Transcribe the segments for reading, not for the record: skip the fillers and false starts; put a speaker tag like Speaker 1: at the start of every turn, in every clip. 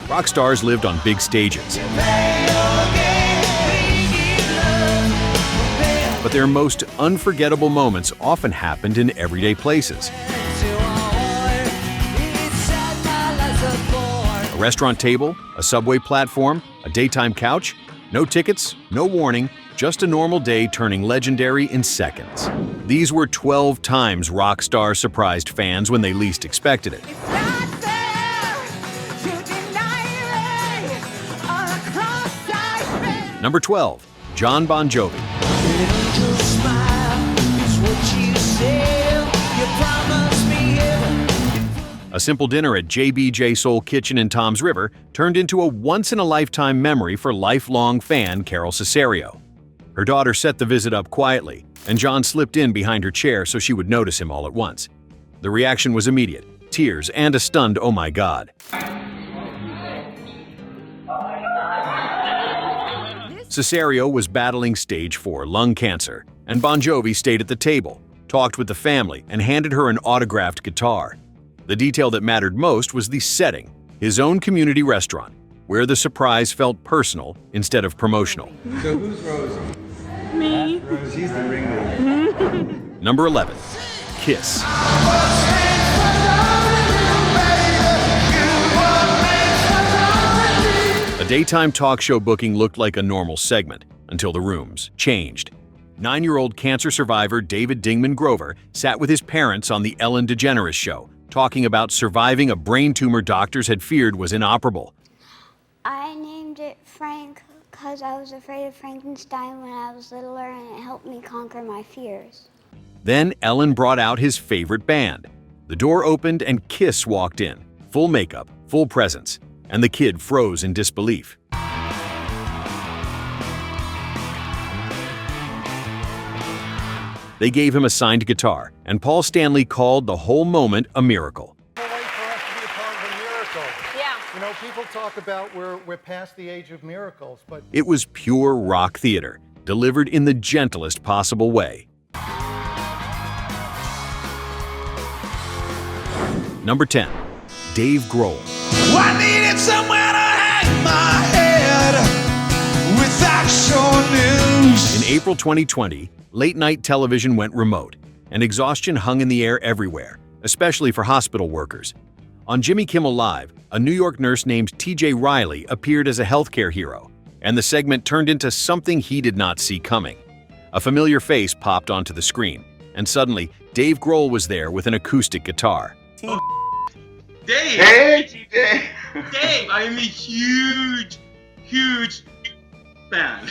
Speaker 1: Rock stars lived on big stages. But their most unforgettable moments often happened in everyday places. A restaurant table, a subway platform, a daytime couch, no tickets, no warning, just a normal day turning legendary in seconds. These were 12 times rock stars surprised fans when they least expected it. Number 12, Jon Bon Jovi. A simple dinner at JBJ Soul Kitchen in Toms River turned into a once-in-a-lifetime memory for lifelong fan Carol Cesario. Her daughter set the visit up quietly, and Jon slipped in behind her chair so she would notice him all at once. The reaction was immediate, tears and a stunned "oh my God." Cesario was battling stage 4 lung cancer, and Bon Jovi stayed at the table, talked with the family, and handed her an autographed guitar. The detail that mattered most was the setting, his own community restaurant, where the surprise felt personal instead of promotional.
Speaker 2: So who's Rosie?
Speaker 3: Me.
Speaker 2: Rosie's the ringleader.
Speaker 1: Number 11, Kiss. A daytime talk show booking looked like a normal segment until the rooms changed. 9-year-old cancer survivor David Dingman Grover sat with his parents on the Ellen DeGeneres show, talking about surviving a brain tumor doctors had feared was inoperable.
Speaker 4: I named it Frank because I was afraid of Frankenstein when I was littler, and it helped me conquer my fears.
Speaker 1: Then Ellen brought out his favorite band. The door opened and Kiss walked in, full makeup, full presence, and the kid froze in disbelief. They gave him a signed guitar, and Paul Stanley called the whole moment a miracle.
Speaker 5: Can't wait for us to be a part of a miracle.
Speaker 3: Yeah.
Speaker 5: You know, people talk about we're past the age of miracles, but
Speaker 1: It was pure rock theater, delivered in the gentlest possible way. Number 10, Dave Grohl.
Speaker 6: I needed somewhere to hang my head without your news.
Speaker 1: In April 2020, late-night television went remote, and exhaustion hung in the air everywhere, especially for hospital workers. On Jimmy Kimmel Live, a New York nurse named TJ Riley appeared as a healthcare hero, and the segment turned into something he did not see coming. A familiar face popped onto the screen, and suddenly, Dave Grohl was there with an acoustic guitar.
Speaker 7: Dave!
Speaker 2: Hey, TJ!
Speaker 7: Dave, I am a huge fan.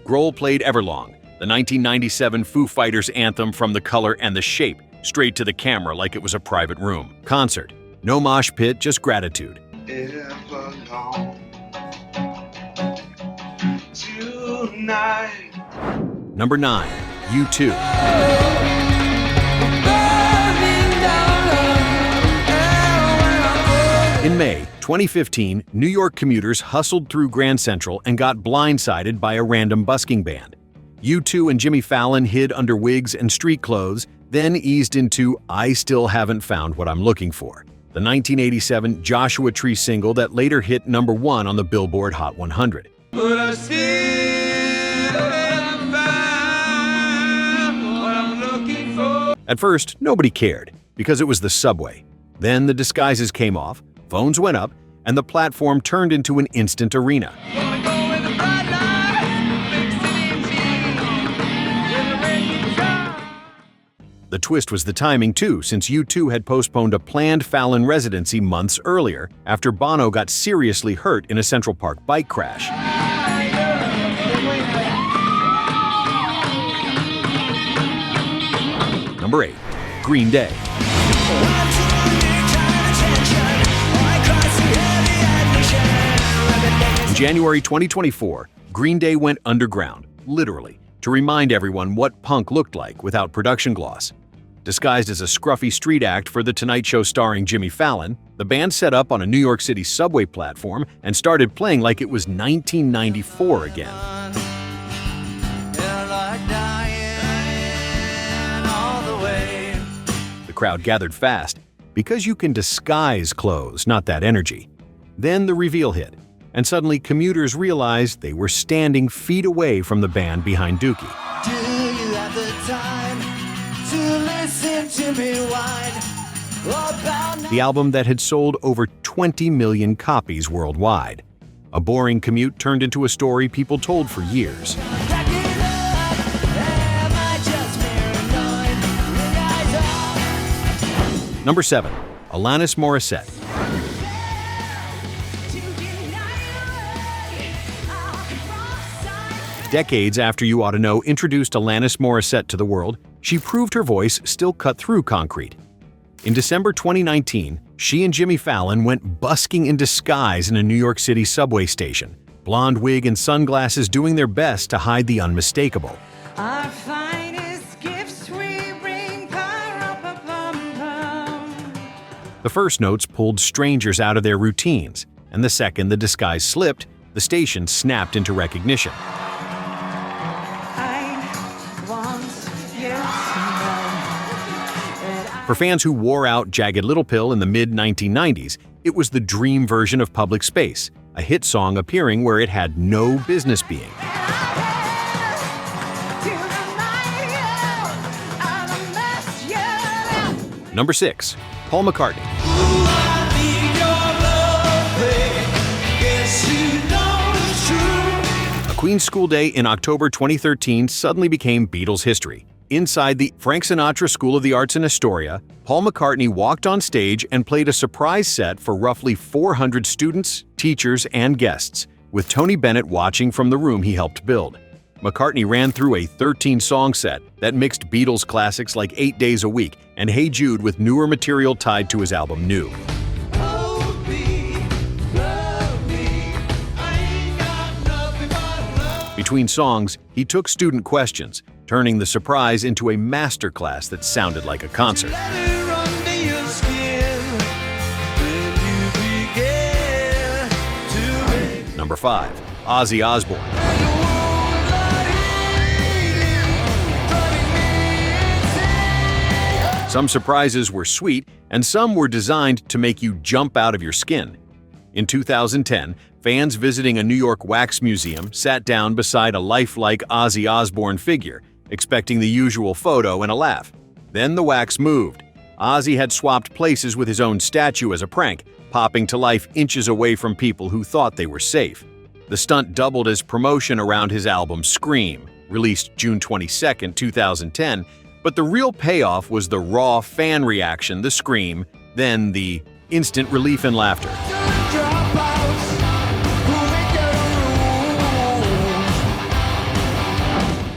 Speaker 1: Grohl played Everlong, the 1997 Foo Fighters anthem from The Color and the Shape, straight to the camera like it was a private room. Concert. No mosh pit, just gratitude.
Speaker 6: Everlong tonight.
Speaker 1: Number 9, U2. In May 2015, New York commuters hustled through Grand Central and got blindsided by a random busking band. U2 and Jimmy Fallon hid under wigs and street clothes, then eased into I Still Haven't Found What I'm Looking For, the 1987 Joshua Tree single that later hit number 1 on the Billboard Hot 100.
Speaker 6: But I still haven't found what I'm looking for.
Speaker 1: At first, nobody cared, because it was the subway. Then the disguises came off, phones went up, and the platform turned into an instant arena. The twist was the timing too, since U2 had postponed a planned Fallon residency months earlier after Bono got seriously hurt in a Central Park bike crash. Number 8, Green Day. In January 2024, Green Day went underground, literally, to remind everyone what punk looked like without production gloss. Disguised as a scruffy street act for The Tonight Show starring Jimmy Fallon, the band set up on a New York City subway platform and started playing like it was 1994 again. The crowd gathered fast, because you can disguise clothes, not that energy. Then the reveal hit, and suddenly commuters realized they were standing feet away from the band behind Dookie.
Speaker 6: Do you have the time to listen to me whine about
Speaker 1: The album that had sold over 20 million copies worldwide. A boring commute turned into a story people told for years.
Speaker 6: Back it up? Am I just paranoid?
Speaker 1: Number 7. Alanis Morissette. Decades after You Ought to Know introduced Alanis Morissette to the world, she proved her voice still cut through concrete. In December 2019, she and Jimmy Fallon went busking in disguise in a New York City subway station, blonde wig and sunglasses doing their best to hide the unmistakable.
Speaker 6: Our finest gifts we bring, pa-ra-pa-pum-pum.
Speaker 1: The first notes pulled strangers out of their routines, and the second the disguise slipped, the station snapped into recognition. For fans who wore out Jagged Little Pill in the mid-1990s, it was the dream version of Public Space, a hit song appearing where it had no business being. Number 6. Paul McCartney. A Queen's School Day in October 2013 suddenly became Beatles history. Inside the Frank Sinatra School of the Arts in Astoria, Paul McCartney walked on stage and played a surprise set for roughly 400 students, teachers, and guests, with Tony Bennett watching from the room he helped build. McCartney ran through a 13-song set that mixed Beatles classics like 8 Days a Week and Hey Jude with newer material tied to his album New. Between songs, he took student questions, turning the surprise into a masterclass that sounded like a concert. Number 5. Ozzy Osbourne. Some surprises were sweet, and some were designed to make you jump out of your skin. In 2010, fans visiting a New York wax museum sat down beside a lifelike Ozzy Osbourne figure, expecting the usual photo and a laugh. Then the wax moved. Ozzy had swapped places with his own statue as a prank, popping to life inches away from people who thought they were safe. The stunt doubled as promotion around his album Scream, released June 22, 2010, but the real payoff was the raw fan reaction, the scream, then the instant relief and laughter.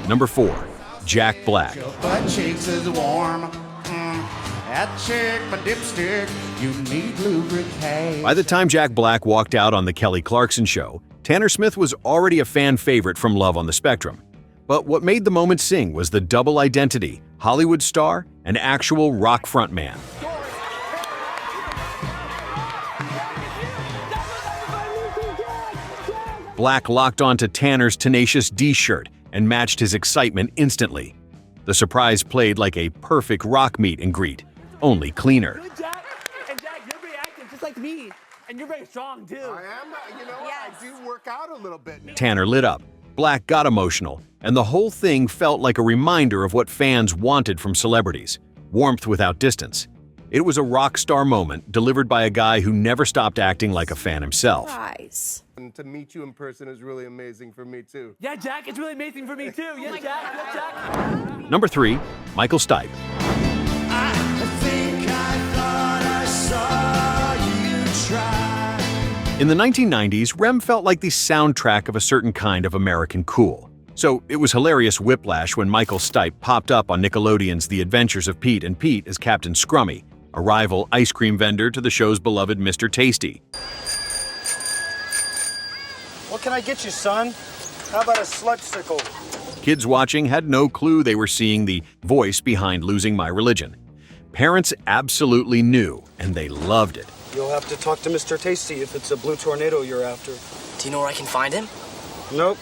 Speaker 1: Number 4. Jack Black.
Speaker 3: Butt cheeks is warm. That chick, my dipstick, you need lubricate.
Speaker 1: By the time Jack Black walked out on The Kelly Clarkson Show, Tanner Smith was already a fan favorite from Love on the Spectrum. But what made the moment sing was the double identity, Hollywood star and actual rock frontman. Black locked onto Tanner's Tenacious D shirt and matched his excitement instantly. The surprise played like a perfect rock meet and greet, only cleaner.
Speaker 8: Good, Jack. And Jack, you're very active, just like me. And you're very strong, too.
Speaker 3: I am, you know,
Speaker 8: Yes.
Speaker 3: I do work out a little bit.
Speaker 1: Tanner lit up, Black got emotional, and the whole thing felt like a reminder of what fans wanted from celebrities: warmth without distance. It was a rock star moment delivered by a guy who never stopped acting like a fan himself.
Speaker 9: Surprise.
Speaker 3: And to meet you in person is really amazing for me, too.
Speaker 8: Yeah, Jack, it's really amazing for me, too. Yes, Jack. Yes, Jack.
Speaker 1: Number 3. Michael Stipe.
Speaker 6: I think I thought I saw you try.
Speaker 1: In the 1990s, Rem felt like the soundtrack of a certain kind of American cool. So it was hilarious whiplash when Michael Stipe popped up on Nickelodeon's The Adventures of Pete and Pete as Captain Scrummy, a rival ice cream vendor to the show's beloved Mr. Tasty.
Speaker 5: What can I get you, son? How about a sludge-sickle?
Speaker 1: Kids watching had no clue they were seeing the voice behind Losing My Religion. Parents absolutely knew, and they loved it.
Speaker 10: You'll have to talk to Mr. Tasty if it's a blue tornado you're after.
Speaker 11: Do you know where I can find him?
Speaker 10: Nope.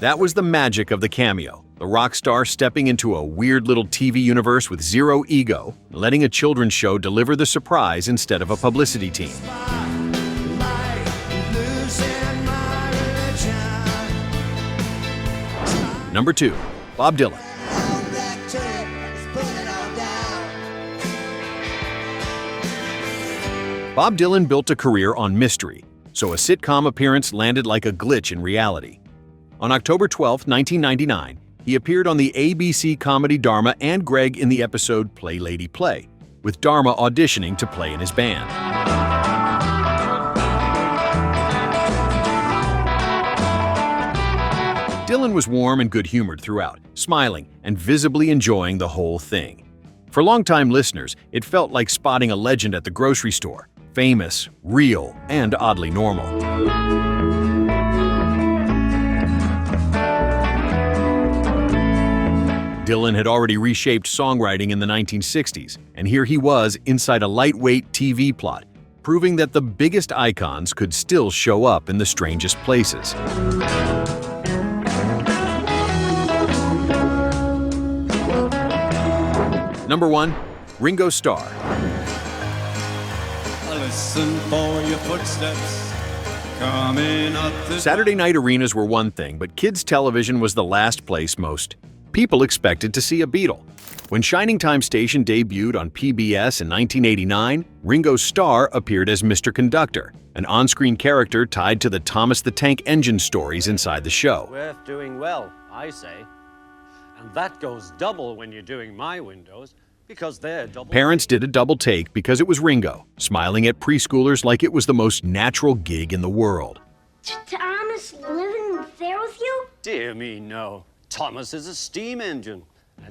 Speaker 1: That was the magic of the cameo, the rock star stepping into a weird little TV universe with zero ego, letting a children's show deliver the surprise instead of a publicity team.
Speaker 6: My
Speaker 1: Number 2. Bob Dylan. Bob Dylan built a career on mystery, so a sitcom appearance landed like a glitch in reality. On October 12, 1999, he appeared on the ABC comedy Dharma and Greg in the episode Play Lady Play, with Dharma auditioning to play in his band. Dylan was warm and good-humored throughout, smiling and visibly enjoying the whole thing. For longtime listeners, it felt like spotting a legend at the grocery store, famous, real, and oddly normal. Dylan had already reshaped songwriting in the 1960s, and here he was inside a lightweight TV plot, proving that the biggest icons could still show up in the strangest places. Number 1. Ringo Starr.
Speaker 6: Listen for your footsteps coming up the
Speaker 1: Saturday night arenas were one thing, but kids' television was the last place most people expected to see a Beatle. When Shining Time Station debuted on PBS in 1989, Ringo Starr appeared as Mr. Conductor, an on-screen character tied to the Thomas the Tank Engine stories inside the show.
Speaker 9: Worth doing well, I say. And that goes double when you're doing my windows, because they're double.
Speaker 1: Parents did a double take because it was Ringo, smiling at preschoolers like it was the most natural gig in the world.
Speaker 4: Thomas living there with you?
Speaker 9: Dear me, no. Thomas is a steam engine.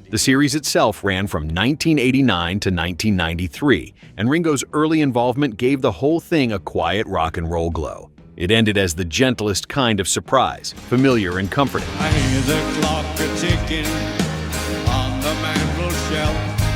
Speaker 1: The series itself ran from 1989 to 1993, and Ringo's early involvement gave the whole thing a quiet rock and roll glow. It ended as the gentlest kind of surprise, familiar and comforting.
Speaker 6: I hear the clock a-ticking on the mantel shelf.